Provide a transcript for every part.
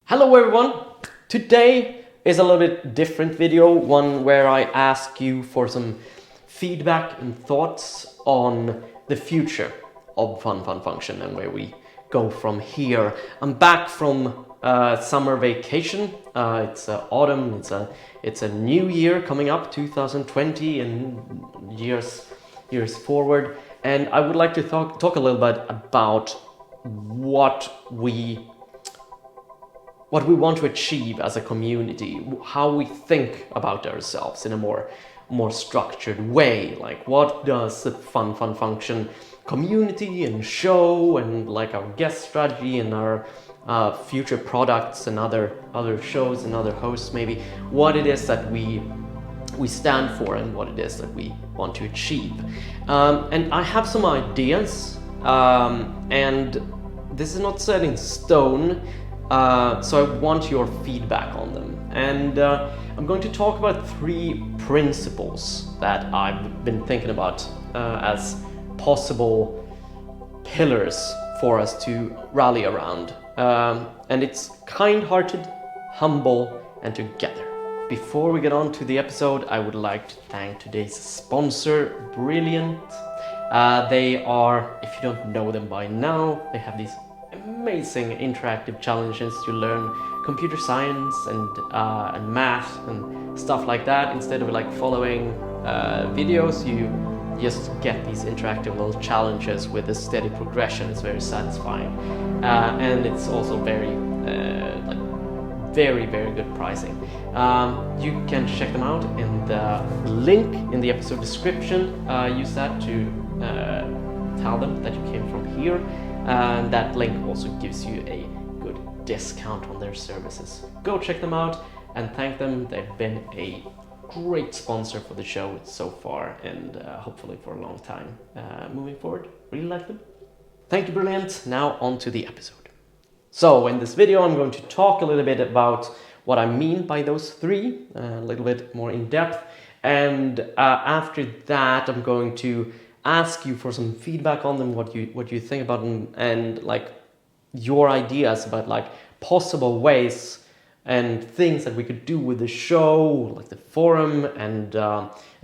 Hello everyone! Today is a little bit different video, one where I ask you for some feedback and thoughts on the future of Function and where we go from here. I'm back from summer vacation. It's autumn, it's a new year coming up, 2020, and years forward. And I would like to talk a little bit about what we want to achieve as a community, how we think about ourselves in a more structured way. Like, what does the Function community and show, and like our guest strategy and our future products and other shows and other hosts, maybe what it is that we stand for and what it is that we want to achieve. And I have some ideas, and this is not set in stone. So I want your feedback on them, and I'm going to talk about 3 principles that I've been thinking about as possible pillars for us to rally around, and it's kind-hearted, humble, and together. Before we get on to the episode, I would like to thank today's sponsor, Brilliant. They are, if you don't know them by now, they have these amazing interactive challenges to learn computer science and math and stuff like that. Instead of like following videos, you just get these interactive little challenges with a steady progression. It's very satisfying, and it's also very good pricing. You can check them out in the link in the episode description. Use that to tell them that you came from here. And that link also gives you a good discount on their services. Go check them out and thank them. They've been a great sponsor for the show so far, and hopefully for a long time moving forward. Really like them. Thank you, Brilliant. Now on to the episode. So in this video, I'm going to talk a little bit about what I mean by those 3, a little bit more in depth. And after that, I'm going to ask you for some feedback on them, what you think about them, and like your ideas about like possible ways and things that we could do with the show, like the forum, and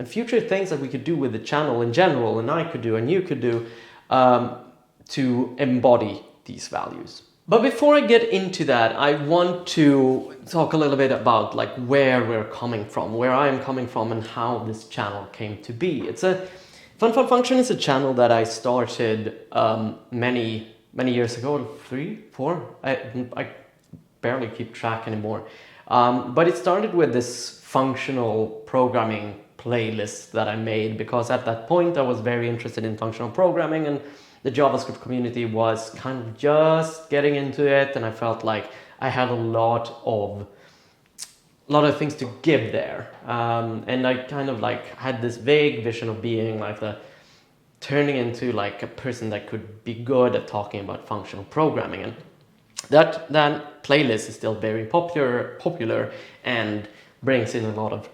future things that we could do with the channel in general, and I could do and you could do to embody these values. But before I get into that, I want to talk a little bit about like where we're coming from, where I'm coming from, and how this channel came to be. It's a Function is a channel that I started many years ago, 3, 4. I barely keep track anymore. But it started with this functional programming playlist that I made, because at that point I was very interested in functional programming, and the JavaScript community was kind of just getting into it, and I felt like I had a lot of things to give there, and I kind of like had this vague vision of being like turning into like a person that could be good at talking about functional programming, and that playlist is still very popular and brings in a lot of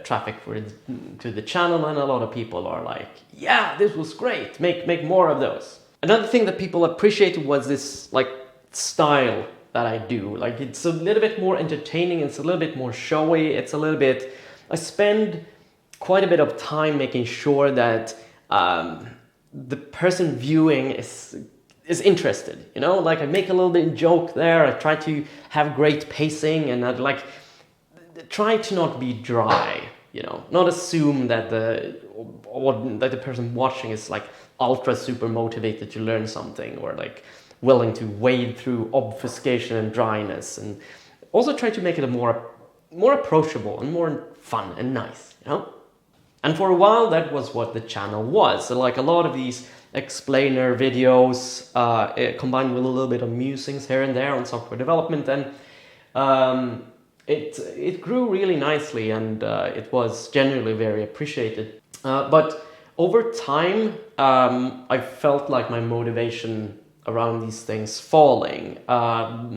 traffic to the channel, and a lot of people are like, yeah, this was great, make more of those. Another thing that people appreciated was this like style that I do. Like, it's a little bit more entertaining, it's a little bit more showy, it's a little bit, I spend quite a bit of time making sure that the person viewing is interested, you know, like I make a little bit of joke there, I try to have great pacing, and I'd like try to not be dry, you know, not assume that the person watching is like ultra super motivated to learn something, or like willing to wade through obfuscation and dryness, and also try to make it a more approachable and more fun and nice, you know? And for a while that was what the channel was. So like a lot of these explainer videos combined with a little bit of musings here and there on software development, and it grew really nicely, and it was generally very appreciated. But over time I felt like my motivation around these things falling. A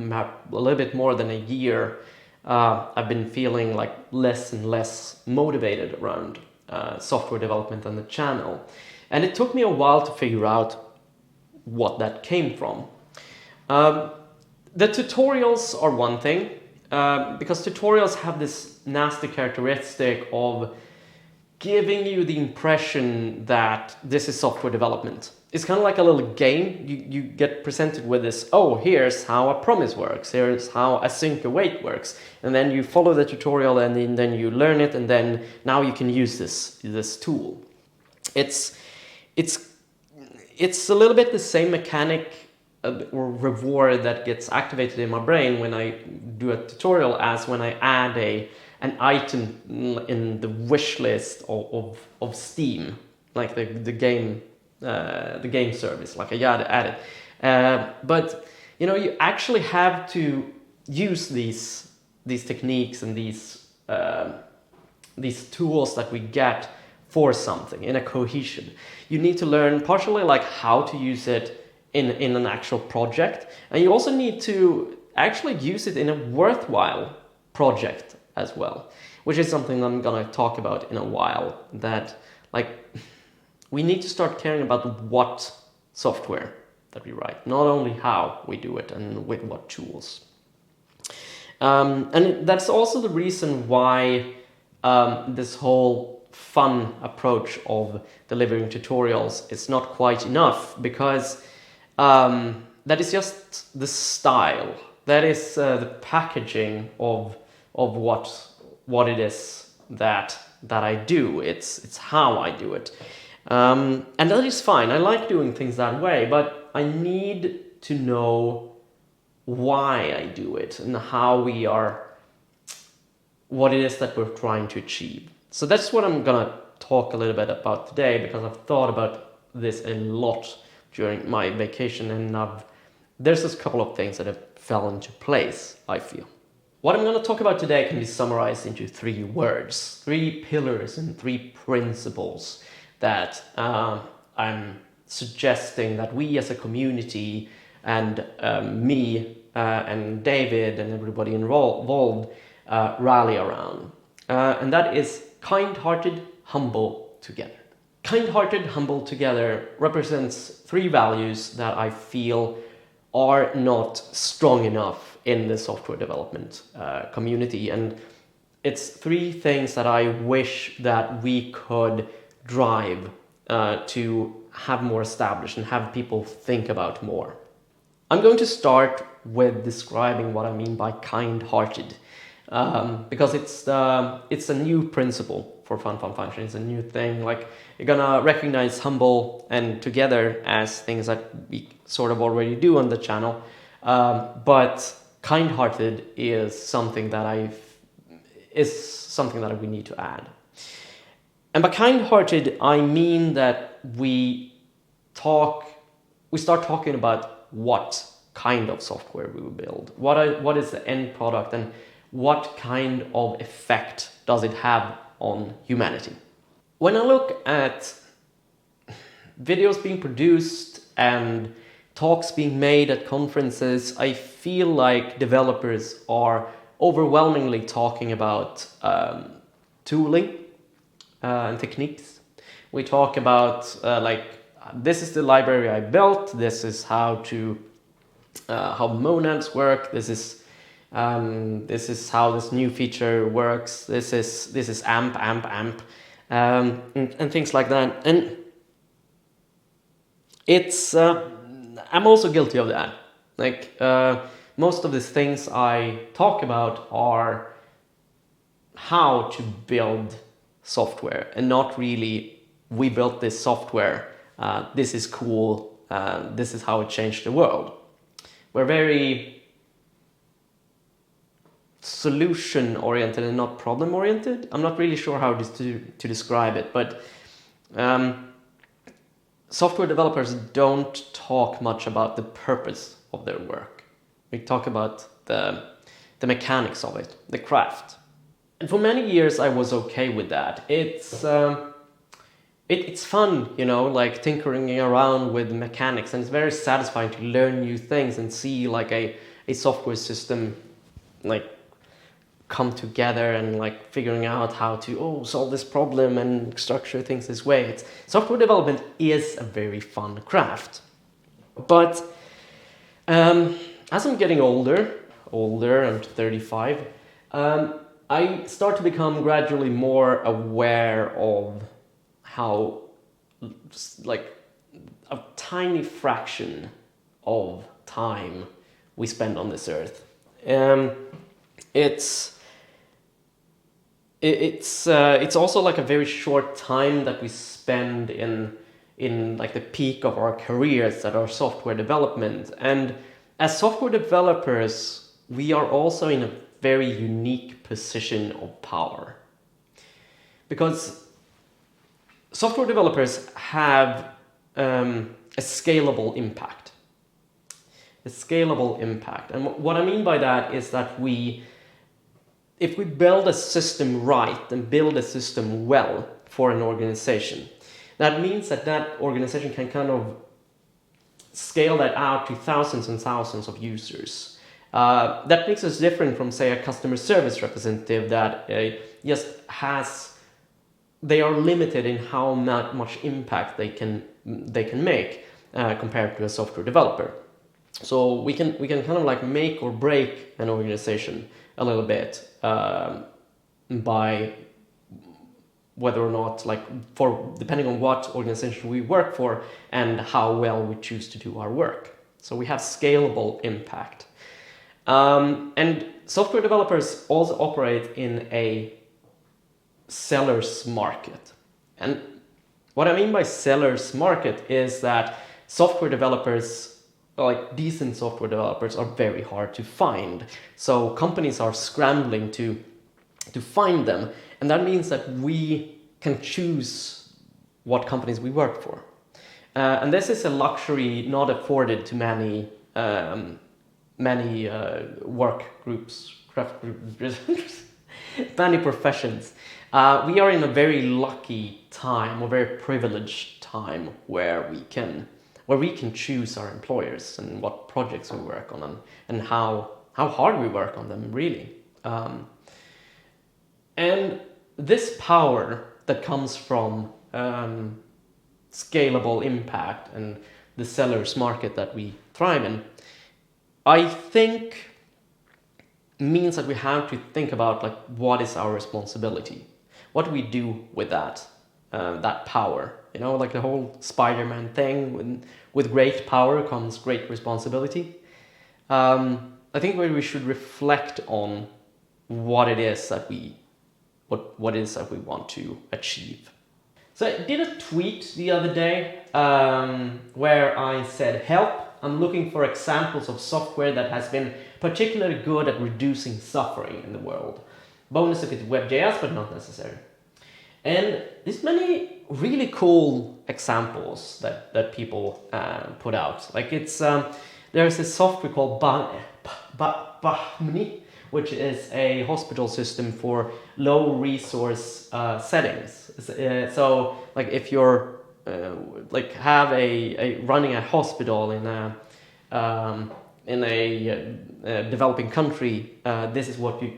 little bit more than a year, I've been feeling like less and less motivated around software development on the channel. And it took me a while to figure out what that came from. The tutorials are one thing, because tutorials have this nasty characteristic of giving you the impression that this is software development. It's kind of like a little game. You get presented with this, oh, here's how a promise works, here's how async await works, and then you follow the tutorial and then you learn it, and then now you can use this tool. It's a little bit the same mechanic or reward that gets activated in my brain when I do a tutorial as when I add an item in the wish list of Steam, like the game service, like I add it. But you know, you actually have to use these techniques and these tools that we get for something in a cohesion. You need to learn partially like how to use it in an actual project, and you also need to actually use it in a worthwhile project as well, which is something I'm gonna talk about in a while. That like we need to start caring about what software that we write, not only how we do it and with what tools. And that's also the reason why this whole fun approach of delivering tutorials is not quite enough, because that is just the style. That is the packaging of what it is that I do. It's how I do it, and that is fine. I like doing things that way, but I need to know why I do it and what it is that we're trying to achieve. So that's what I'm gonna talk a little bit about today, because I've thought about this a lot during my vacation, and there's just a couple of things that have fell into place, I feel. What I'm going to talk about today can be summarized into 3 words, 3 pillars and 3 principles that I'm suggesting that we as a community and me and David and everybody involved rally around. And that is kind-hearted, humble, together. Kind-hearted, humble, together represents 3 values that I feel are not strong enough in the software development community, and it's 3 things that I wish that we could drive to have more established and have people think about more. I'm going to start with describing what I mean by kind-hearted, because it's a new principle for Fun Function. It's a new thing. Like, you're gonna recognize humble and together as things that we sort of already do on the channel, but kind-hearted is something that we need to add. And by kind-hearted, I mean that we start talking about what kind of software we will build, what is the end product, and what kind of effect does it have on humanity. When I look at videos being produced and talks being made at conferences, I feel like developers are overwhelmingly talking about tooling and techniques. We talk about like, this is the library I built, this is how monads work, this is how this new feature works, this is amp, and things like that. And it's I'm also guilty of that. Like, most of these things I talk about are how to build software, and not really, we built this software, this is cool, this is how it changed the world. We're very solution oriented and not problem oriented. I'm not really sure how to describe it, but software developers don't talk much about the purpose of their work. We talk about the mechanics of it, the craft. And for many years I was okay with that. It's fun, you know, like tinkering around with mechanics, and it's very satisfying to learn new things and see like a software system like come together and like figuring out how to solve this problem and structure things this way. Software development is a very fun craft. But as I'm getting older, I'm 35, I start to become gradually more aware of how, like, a tiny fraction of time we spend on this earth. It's also like a very short time that we spend in like the peak of our careers at our software development. And as software developers, we are also in a very unique position of power, because software developers have a scalable impact. A scalable impact. And what I mean by that is that if we build a system right and build a system well for an organization, that means that that organization can kind of scale that out to thousands and thousands of users. That makes us different from, say, a customer service representative that just they are limited in how much impact they can make compared to a software developer. So we can kind of like make or break an organization a little bit by whether or not, like, depending on what organization we work for and how well we choose to do our work. So we have scalable impact. And software developers also operate in a seller's market. And what I mean by seller's market is that software developers, like decent software developers, are very hard to find. So companies are scrambling to find them. And that means that we can choose what companies we work for. And this is a luxury not afforded to many work groups, craft groups, many professions. We are in a very lucky time, or very privileged time, where we can choose our employers and what projects we work on, and how hard we work on them, really. And this power that comes from scalable impact and the seller's market that we thrive in, I think means that we have to think about, like, what is our responsibility? What do we do with that power? You know, like the whole Spider-Man thing, with great power comes great responsibility. I think we should reflect on what it is that we want to achieve. So I did a tweet the other day where I said, "Help, I'm looking for examples of software that has been particularly good at reducing suffering in the world. Bonus if it's WebJS, but not necessary." And there's many really cool examples that people put out. Like, there's this software called Bahmni, which is a hospital system for low resource settings. So, like, if you're have running a hospital in a developing country, this is what you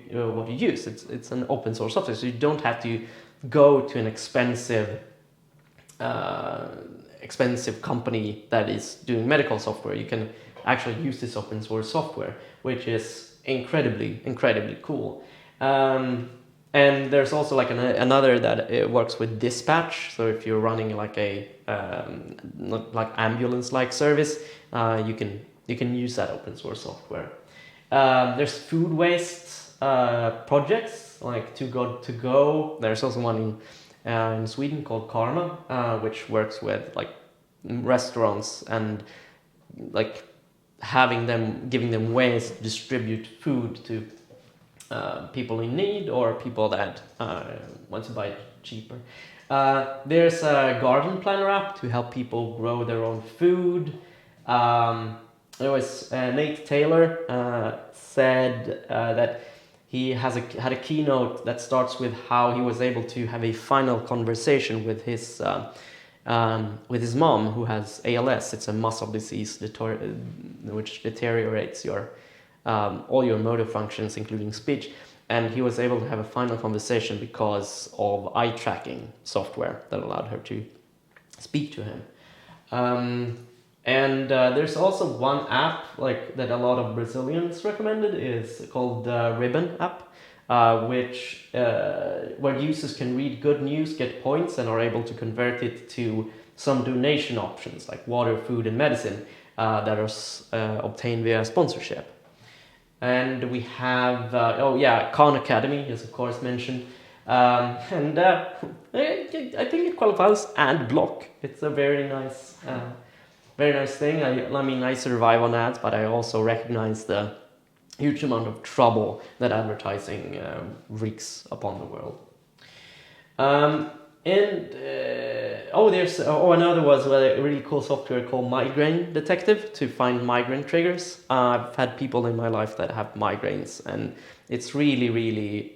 use. It's an open source software, so you don't have to go to an expensive company that is doing medical software. You can actually use this open source software, which is incredibly cool. And there's also like another that works with dispatch. So if you're running like a like ambulance-like service, you can use that open source software. There's food waste projects like Too Good To Go. There's also one in Sweden called Karma, which works with like restaurants and like giving them ways to distribute food to people in need or people that want to buy it cheaper. There's a garden planner app to help people grow their own food. There was Nate Taylor said that he had a keynote that starts with how he was able to have a final conversation with his mom, who has ALS. It's a muscle disease which deteriorates all your motor functions, including speech. And he was able to have a final conversation because of eye tracking software that allowed her to speak to him. And there's also one app like that a lot of Brazilians recommended is called the Ribbon app, which where users can read good news, get points, and are able to convert it to some donation options like water, food, and medicine that are obtained via sponsorship. And we have Khan Academy is of course mentioned, and I think it qualifies ad block. It's a very nice thing. I mean, I survive on ads, but I also recognize the huge amount of trouble that advertising wreaks upon the world. Another was a really cool software called Migraine Detective to find migraine triggers. I've had people in my life that have migraines, and it's really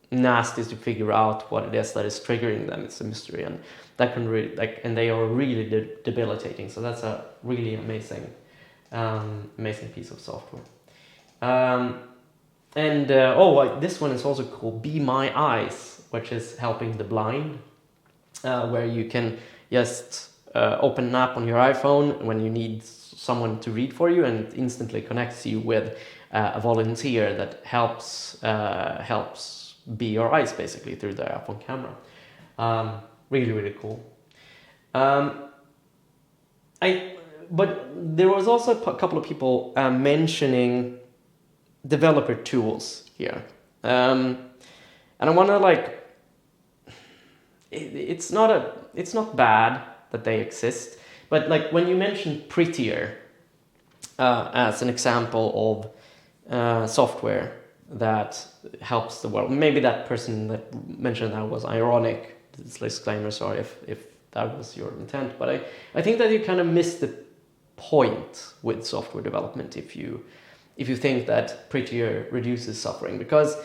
nasty to figure out what it is that is triggering them. It's a mystery, and that can really and they are really debilitating. So that's a really amazing piece of software. This one is also called Be My Eyes, which is helping the blind, where you can just open an app on your iPhone when you need someone to read for you, and it instantly connects you with a volunteer that helps be your eyes basically through the app on camera. Really cool. But there was also a couple of people mentioning developer tools here, and I want to it's not bad that they exist, but like when you mention Prettier as an example of software that helps the world, maybe that person that mentioned that was ironic. Disclaimer, sorry if that was your intent, but I think that you kind of missed the point with software development if you think that Prettier reduces suffering, because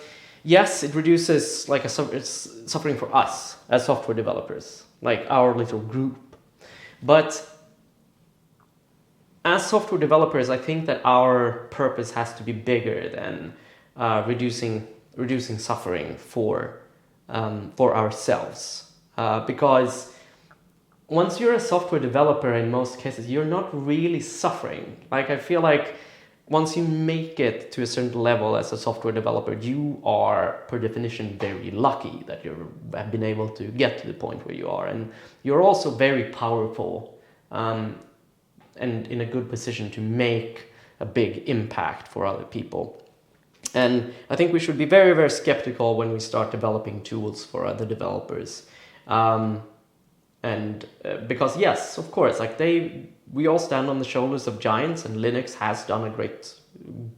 yes, it reduces it's suffering for us as software developers, like our little group, but as software developers, I think that our purpose has to be bigger than reducing suffering for ourselves, because once you're a software developer, in most cases, you're not really suffering. Like, I feel like once you make it to a certain level as a software developer, you are, per definition, very lucky that you have been able to get to the point where you are. And you're also very powerful and in a good position to make a big impact for other people. And I think we should be very, very skeptical when we start developing tools for other developers. Because yes, of course, we all stand on the shoulders of giants, and Linux has done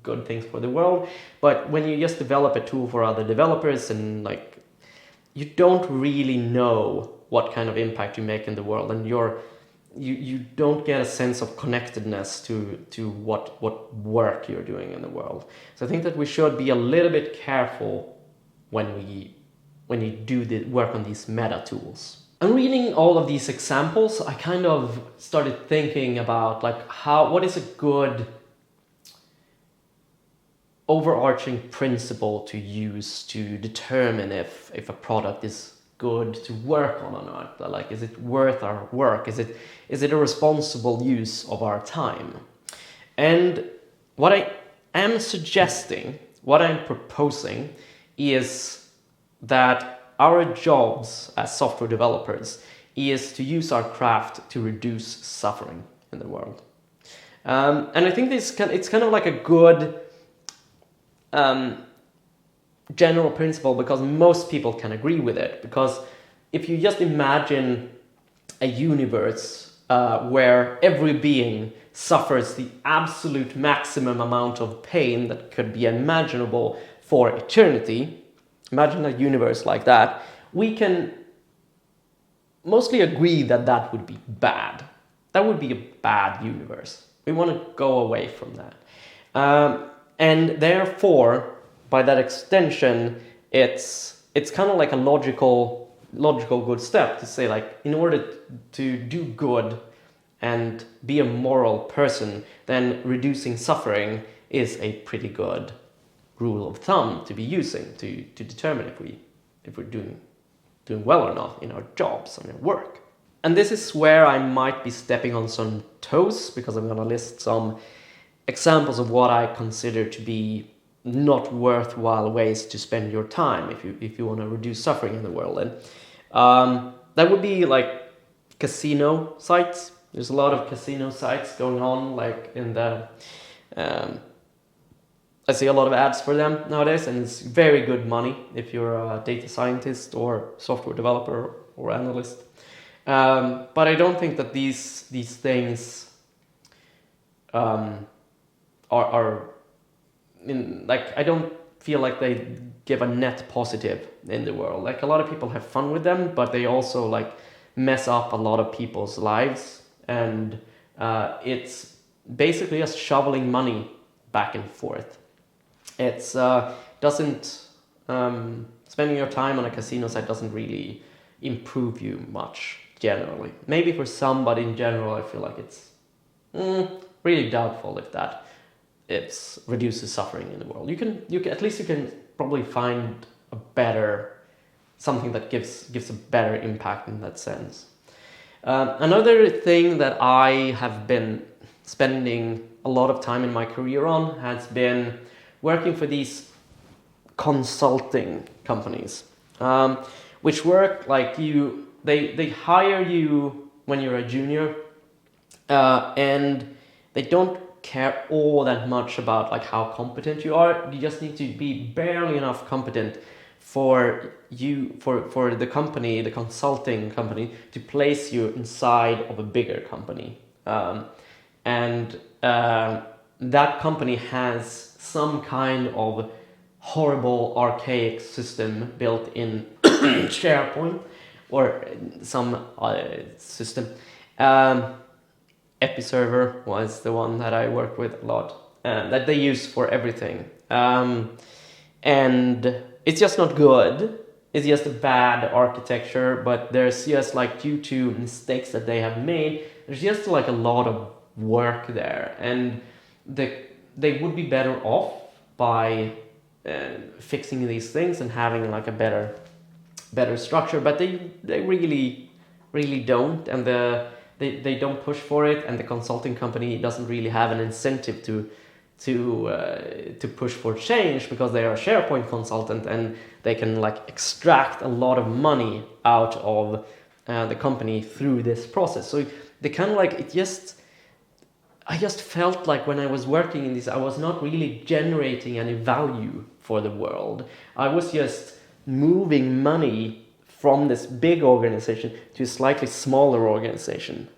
good things for the world. But when you just develop a tool for other developers, and you don't really know what kind of impact you make in the world, and you don't get a sense of connectedness to what work you're doing in the world. So I think that we should be a little bit careful when you do the work on these meta tools. And reading all of these examples, I kind of started thinking about what is a good overarching principle to use to determine if a product is good to work on or not. Is it worth our work? Is it a responsible use of our time? And what I am suggesting, what I'm proposing, is that our jobs as software developers is to use our craft to reduce suffering in the world. And I think it's kind of like a good general principle, because most people can agree with it. Because if you just imagine a universe where every being suffers the absolute maximum amount of pain that could be imaginable for eternity, imagine a universe like that, we can mostly agree that would be bad. That would be a bad universe. We want to go away from that. And therefore, by that extension, it's kind of like a logical good step to say, in order to do good and be a moral person, then reducing suffering is a pretty good rule of thumb to be using to determine if we're doing well or not in our jobs and our work. And this is where I might be stepping on some toes, because I'm going to list some examples of what I consider to be not worthwhile ways to spend your time if you want to reduce suffering in the world. And that would be like casino sites. There's a lot of casino sites going on, like in the I see a lot of ads for them nowadays, and it's very good money if you're a data scientist or software developer or analyst. But I don't think that these things are in, like, I don't feel like they give a net positive in the world. Like, a lot of people have fun with them, but they also like mess up a lot of people's lives, and it's basically just shoveling money back and forth. It's doesn't spending your time on a casino site doesn't really improve you much generally. Maybe for somebody in general, I feel like it's really doubtful if that it reduces suffering in the world. You can at least you can probably find a better something that gives a better impact in that sense. Another thing that I have been spending a lot of time in my career on has been working for these consulting companies, which work like they hire you when you're a junior, and they don't care all that much about like how competent you are. You just need to be barely enough competent for the company, the consulting company, to place you inside of a bigger company, and that company has some kind of horrible archaic system built in SharePoint or some system. Episerver was the one that I work with a lot, that they use for everything, and it's just not good. It's just a bad architecture, but there's just like, due to mistakes that they have made, there's just like a lot of work there, and they would be better off by fixing these things and having like a better structure, but they really don't, and they don't push for it, and the consulting company doesn't really have an incentive to push for change, because they are a SharePoint consultant and they can like extract a lot of money out of the company through this process. So they kind of like, I just felt like when I was working in this, I was not really generating any value for the world. I was just moving money from this big organization to a slightly smaller organization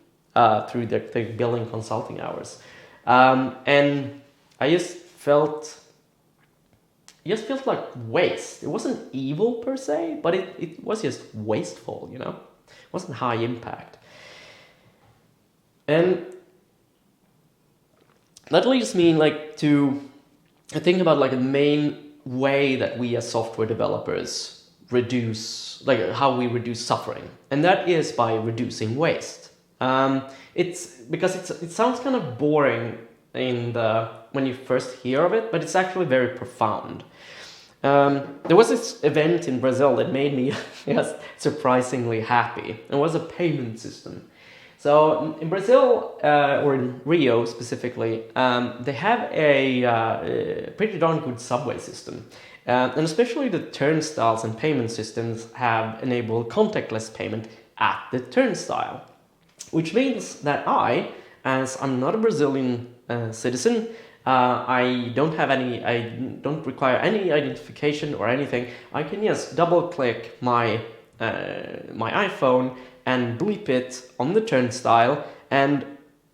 through their billing consulting hours. And I just felt like waste. It wasn't evil per se, but it was just wasteful, you know? It wasn't high impact. And that leads me like to think about like a main way that we as software developers reduce, like how we reduce suffering, and that is by reducing waste. It's because it sounds kind of boring when you first hear of it, but it's actually very profound. There was this event in Brazil that made me just surprisingly happy. It was a payment system. So in Brazil, or in Rio specifically, they have a pretty darn good subway system. And especially the turnstiles and payment systems have enabled contactless payment at the turnstile, which means that as I'm not a Brazilian citizen, I don't require any identification or anything. I can just double click my iPhone and bleep it on the turnstile, and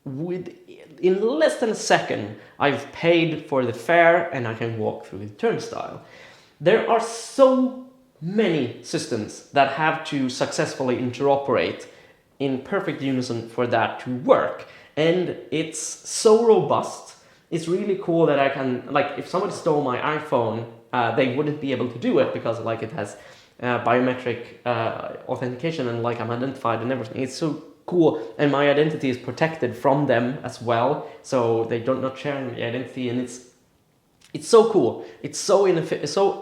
in less than a second, I've paid for the fare and I can walk through the turnstile. There are so many systems that have to successfully interoperate in perfect unison for that to work, and it's so robust. It's really cool that I can, like, if somebody stole my iPhone, they wouldn't be able to do it because like it has biometric authentication, and like I'm identified and everything. It's so cool, and my identity is protected from them as well, so they don't not share my identity, and it's so cool. It's so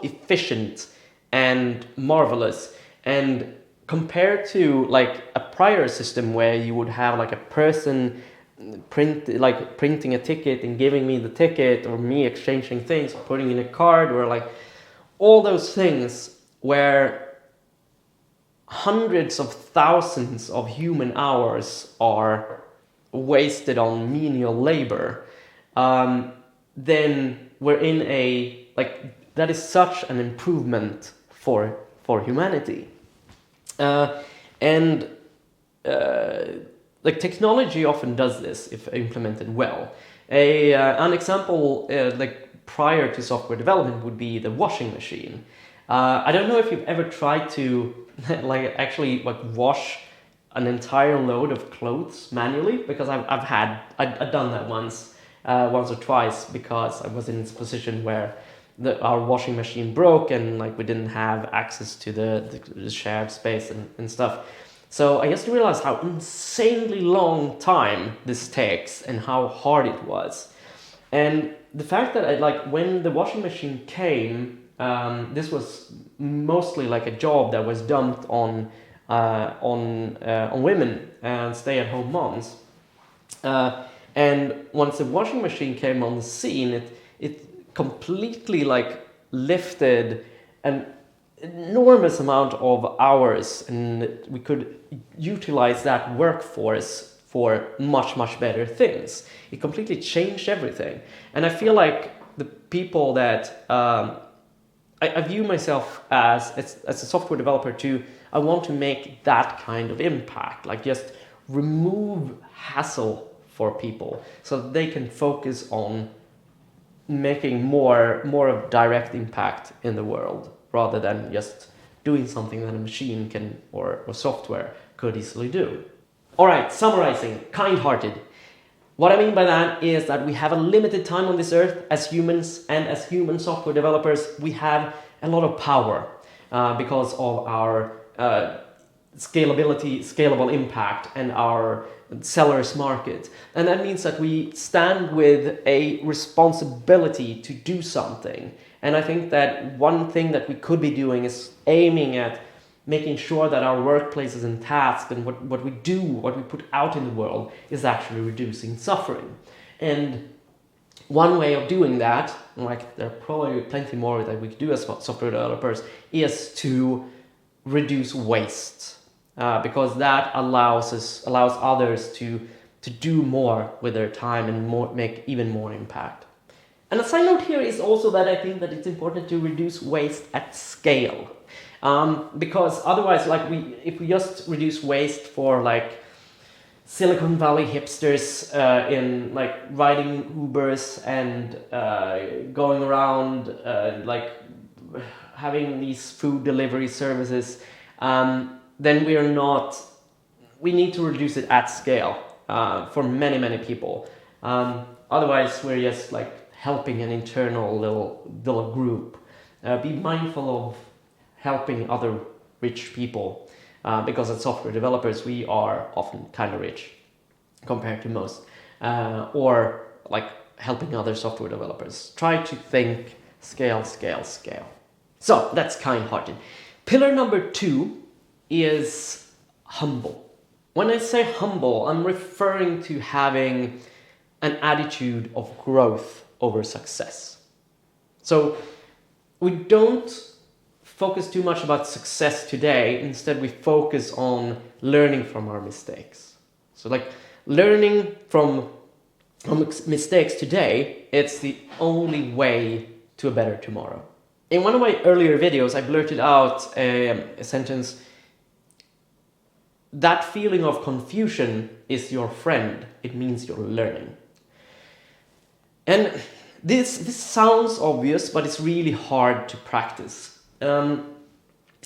efficient and marvelous, and compared to like a prior system where you would have like a person printing a ticket and giving me the ticket, or me exchanging things, or putting in a card, or like all those things where hundreds of thousands of human hours are wasted on menial labor, then we're in a, like, that is such an improvement for humanity. And like technology often does this if implemented well. An example like prior to software development would be the washing machine. I don't know if you've ever tried to like actually like wash an entire load of clothes manually, because I've done that once or twice, because I was in this position where our washing machine broke and like we didn't have access to the shared space and stuff. So I just realized how insanely long time this takes and how hard it was. And the fact that when the washing machine came, this was mostly like a job that was dumped on women and stay-at-home moms. And once the washing machine came on the scene, it completely like lifted an enormous amount of hours, and we could utilize that workforce for much better things. It completely changed everything. And I feel like the people that I view myself as a software developer too, I want to make that kind of impact, like just remove hassle for people so that they can focus on making more of direct impact in the world, rather than just doing something that a machine can or software could easily do. All right, summarizing, kind-hearted. What I mean by that is that we have a limited time on this earth as humans, and as human software developers, we have a lot of power because of our scalable impact, and our seller's market. And that means that we stand with a responsibility to do something. And I think that one thing that we could be doing is aiming at making sure that our workplaces and tasks and what we do, what we put out in the world, is actually reducing suffering. And one way of doing that, like there are probably plenty more that we could do as software developers, is to reduce waste. Because that allows others to do more with their time and make even more impact. And a side note here is also that I think that it's important to reduce waste at scale, because otherwise, if we just reduce waste for like Silicon Valley hipsters in like riding Ubers and going around like having these food delivery services, then we need to reduce it at scale for many people. Otherwise, we're just like helping an internal little group. Be mindful of helping other rich people, because as software developers, we are often kind of rich compared to most, or like helping other software developers. Try to think scale. So that's kind-hearted. Pillar number 2 is humble. When I say humble, I'm referring to having an attitude of growth over success. So we don't focus too much about success today. Instead, we focus on learning from our mistakes. So like learning from mistakes today, it's the only way to a better tomorrow. In one of my earlier videos, I blurted out a sentence: that feeling of confusion is your friend. It means you're learning. And this sounds obvious, but it's really hard to practice.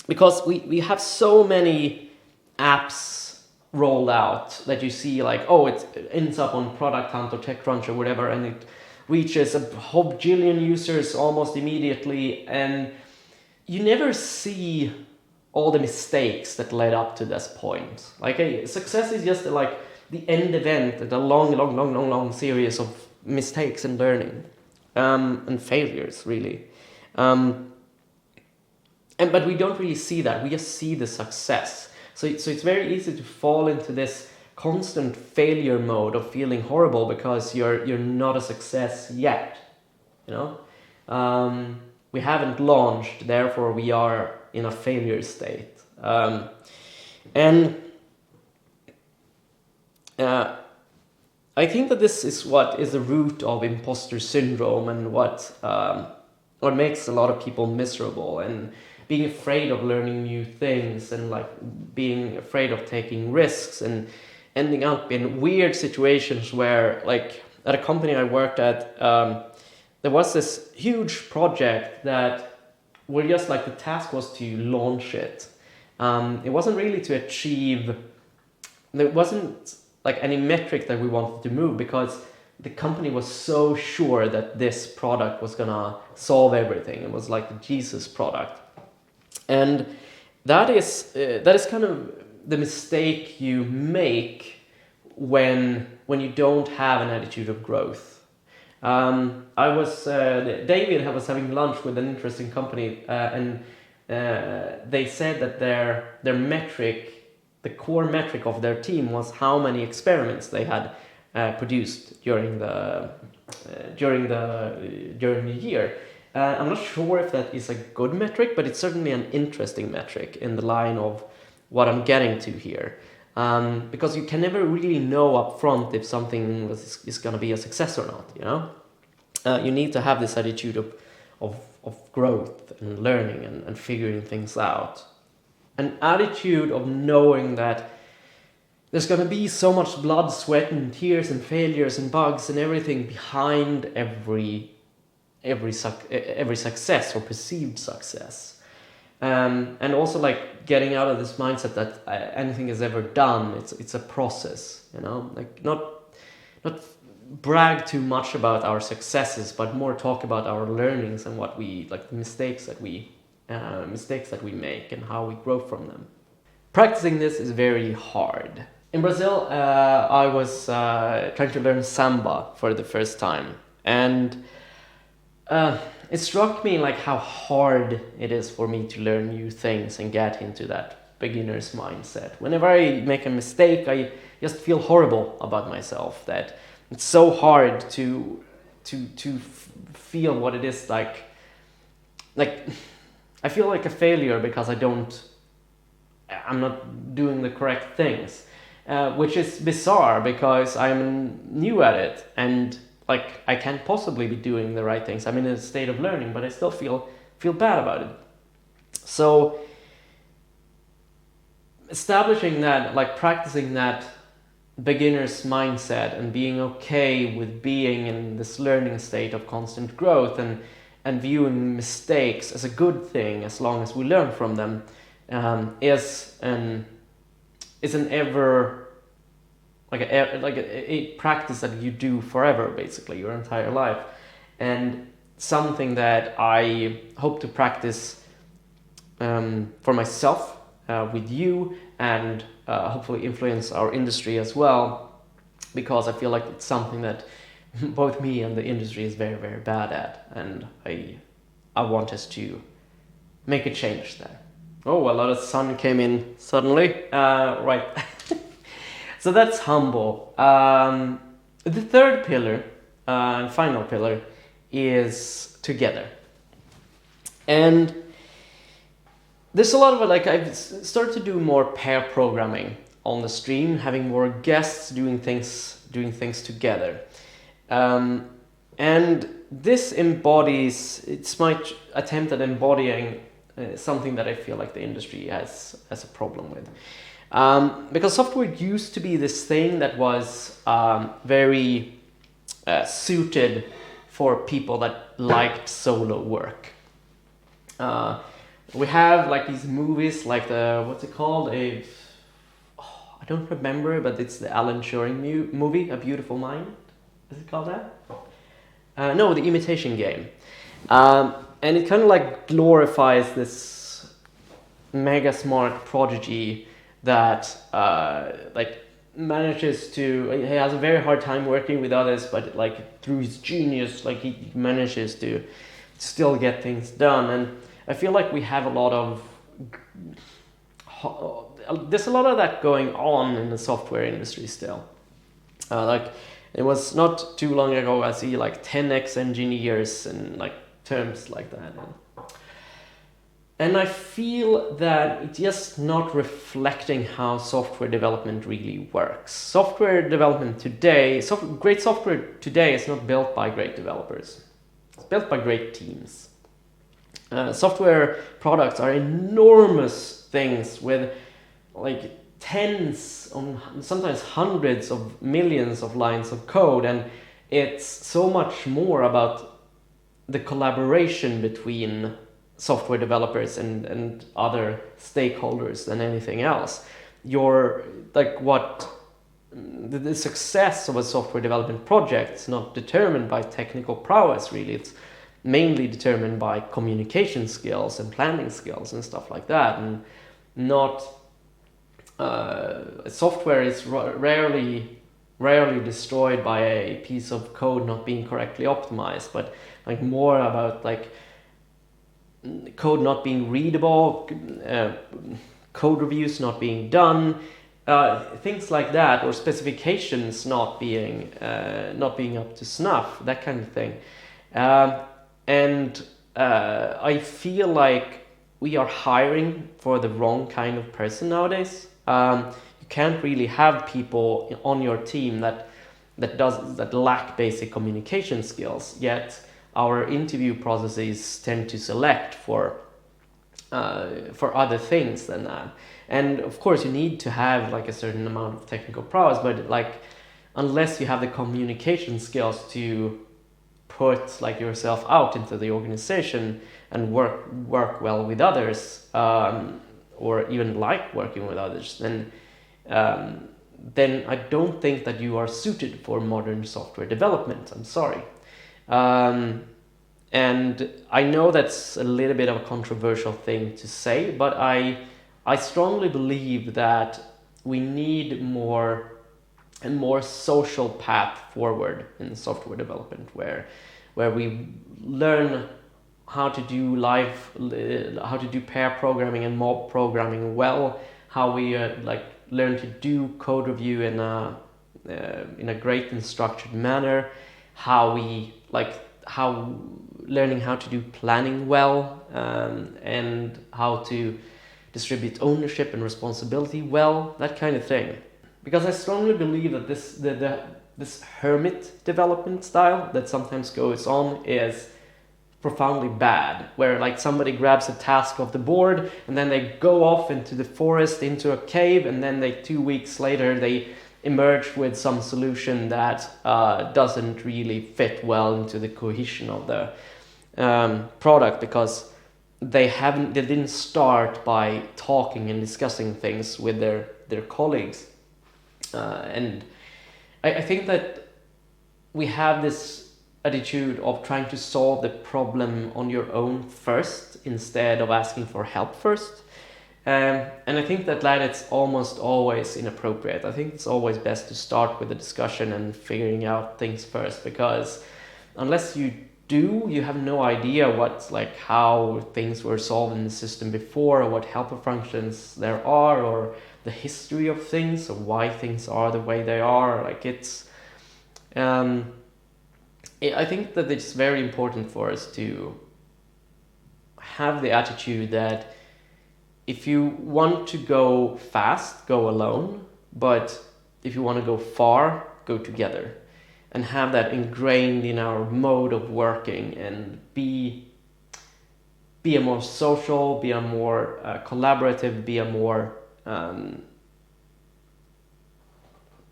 Because we have so many apps rolled out that you see like, oh, it ends up on Product Hunt or TechCrunch or whatever, and it reaches a whole bajillion users almost immediately, and you never see all the mistakes that led up to this point. Like success is just like the end event, a long series of mistakes and learning, and failures, really. But we don't really see that. We just see the success. So it's very easy to fall into this constant failure mode of feeling horrible because you're not a success yet, you know. We haven't launched, therefore we are in a failure state. And I think that this is what is the root of imposter syndrome, and what makes a lot of people miserable, and being afraid of learning new things, and like being afraid of taking risks, and ending up in weird situations where, like at a company I worked at, there was this huge project that where just like the task was to launch it. It wasn't really to achieve, there wasn't like any metric that we wanted to move, because the company was so sure that this product was gonna solve everything. It was like the Jesus product. And that is kind of the mistake you make when you don't have an attitude of growth. David was having lunch with an interesting company, and they said that their metric, the core metric of their team, was how many experiments they had produced during the year. I'm not sure if that is a good metric, but it's certainly an interesting metric in the line of what I'm getting to here. Because you can never really know up front if something is going to be a success or not, you know? You need to have this attitude of growth and learning and figuring things out. An attitude of knowing that there's going to be so much blood, sweat, and tears, and failures, and bugs, and everything behind every success or perceived success. And also like getting out of this mindset that anything is ever done. It's a process, you know, like not brag too much about our successes, but more talk about our learnings and what we like, the mistakes that we make and how we grow from them. Practicing this is very hard. In Brazil, I was trying to learn samba for the first time, and it struck me like how hard it is for me to learn new things and get into that beginner's mindset. Whenever I make a mistake, I just feel horrible about myself, that it's so hard to feel what it is like I feel like a failure because I'm not doing the correct things, which is bizarre because I'm new at it, and like I can't possibly be doing the right things. I'm in a state of learning, but I still feel bad about it. So establishing that, like practicing that beginner's mindset and being okay with being in this learning state of constant growth, and viewing mistakes as a good thing as long as we learn from them, is a practice that you do forever, basically your entire life, and something that I hope to practice for myself, with you, and hopefully influence our industry as well, because I feel like it's something that both me and the industry is very, very bad at, and I want us to make a change there. Oh, a lot of sun came in suddenly. Right. So that's humble. The third pillar, final pillar, is together. And there's a lot of like, I've started to do more pair programming on the stream, having more guests doing things together. And this embodies, it's my attempt at embodying something that I feel like the industry has a problem with. Because software used to be this thing that was very suited for people that liked solo work. We have like these movies, like what's it called? I don't remember, but it's the Alan Turing movie, A Beautiful Mind. Is it called that? No, The Imitation Game. And it kind of like glorifies this mega smart prodigy that like manages to, he has a very hard time working with others, but like through his genius, like he manages to still get things done. And I feel like we have a lot there's a lot of that going on in the software industry still. Like it was not too long ago I see like 10x engineers and like terms like that. And I feel that it's just not reflecting how software development really works. Software development today, great software today is not built by great developers. It's built by great teams. Software products are enormous things with like tens, sometimes hundreds of millions of lines of code, and it's so much more about the collaboration between software developers and other stakeholders than anything else. The success of a software development project is not determined by technical prowess really. It's mainly determined by communication skills and planning skills and stuff like that, and not software is rarely destroyed by a piece of code not being correctly optimized, but like more about like code not being readable, code reviews not being done, things like that, or specifications not being up to snuff, that kind of thing. I feel like we are hiring for the wrong kind of person nowadays. You can't really have people on your team that lack basic communication skills, yet our interview processes tend to select for other things than that. And of course you need to have like a certain amount of technical prowess, but like unless you have the communication skills to put like yourself out into the organization and work well with others, or even like working with others, then I don't think that you are suited for modern software development. I'm sorry. And I know that's a little bit of a controversial thing to say, but I strongly believe that we need more social path forward in software development, where we learn how to do pair programming and mob programming well, how we learn to do code review in a great and structured manner, learning how to do planning well, and how to distribute ownership and responsibility well, that kind of thing. Because I strongly believe that this hermit development style that sometimes goes on is profoundly bad, where like somebody grabs a task off the board and then they go off into the forest, into a cave, and then 2 weeks later they emerge with some solution that doesn't really fit well into the cohesion of the product, because they didn't start by talking and discussing things with their colleagues. And I think that we have this attitude of trying to solve the problem on your own first instead of asking for help first. And I think that is almost always inappropriate. I think it's always best to start with a discussion and figuring out things first, because unless you do, you have no idea how things were solved in the system before, or what helper functions there are, or the history of things, or why things are the way they are. I think that it's very important for us to have the attitude that if you want to go fast, go alone, but if you want to go far, go together, and have that ingrained in our mode of working, and be a more social, be a more collaborative, be a more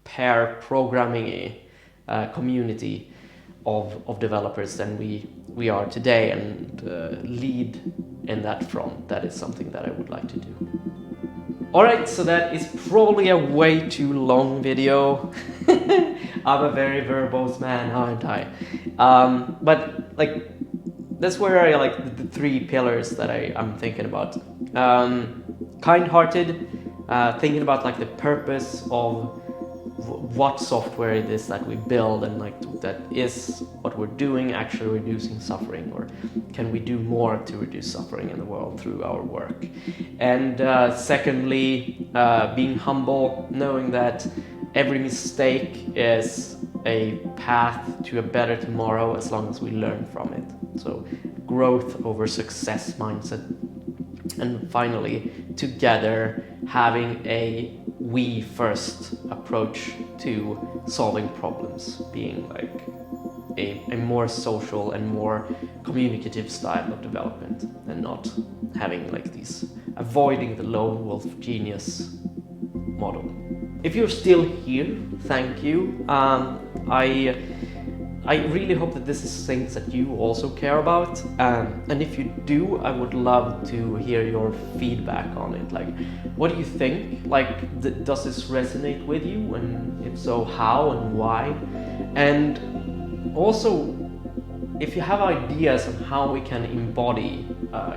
pair programming community of developers than we are today, and lead in that front. That is something that I would like to do. Alright, so that is probably a way too long video. I'm a very verbose man, aren't I? But that's where I the 3 pillars that I'm thinking about. Kind-hearted, thinking about the purpose of what software it is that we build, and like that is what we're doing actually reducing suffering, or can we do more to reduce suffering in the world through our work. And secondly, being humble, knowing that every mistake is a path to a better tomorrow as long as we learn from it. So growth over success mindset. And finally, together having a we first approach to solving problems, being like a more social and more communicative style of development, and not having like these avoiding the lone wolf genius model. If you're still here, thank you. I really hope that this is things that you also care about, and if you do, I would love to hear your feedback on it. Like, what do you think? Like, does this resonate with you, and if so, how and why? And also, if you have ideas on how we can embody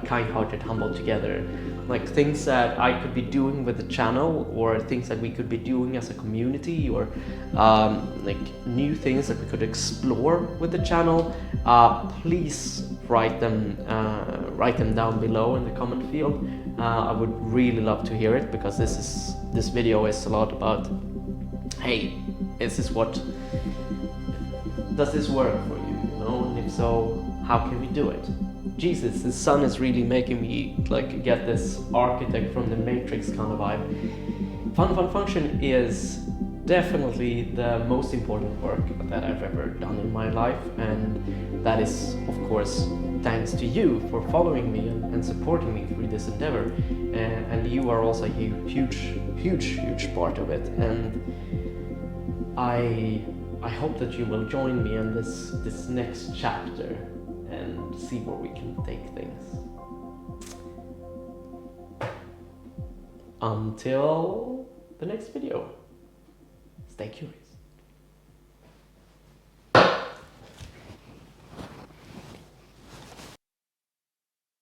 kind-hearted, humble together, like things that I could be doing with the channel, or things that we could be doing as a community, or like new things that we could explore with the channel, please write them down below in the comment field. I would really love to hear it, because this video is a lot about, hey, does this work for you? You know, and if so, how can we do it? Jesus, the sun is really making me like get this architect from the Matrix kind of vibe. Fun Function is definitely the most important work that I've ever done in my life, and that is, of course, thanks to you for following me and supporting me through this endeavor. And you are also a huge part of it. And I hope that you will join me in this next chapter and see where we can take things. Until the next video, stay curious.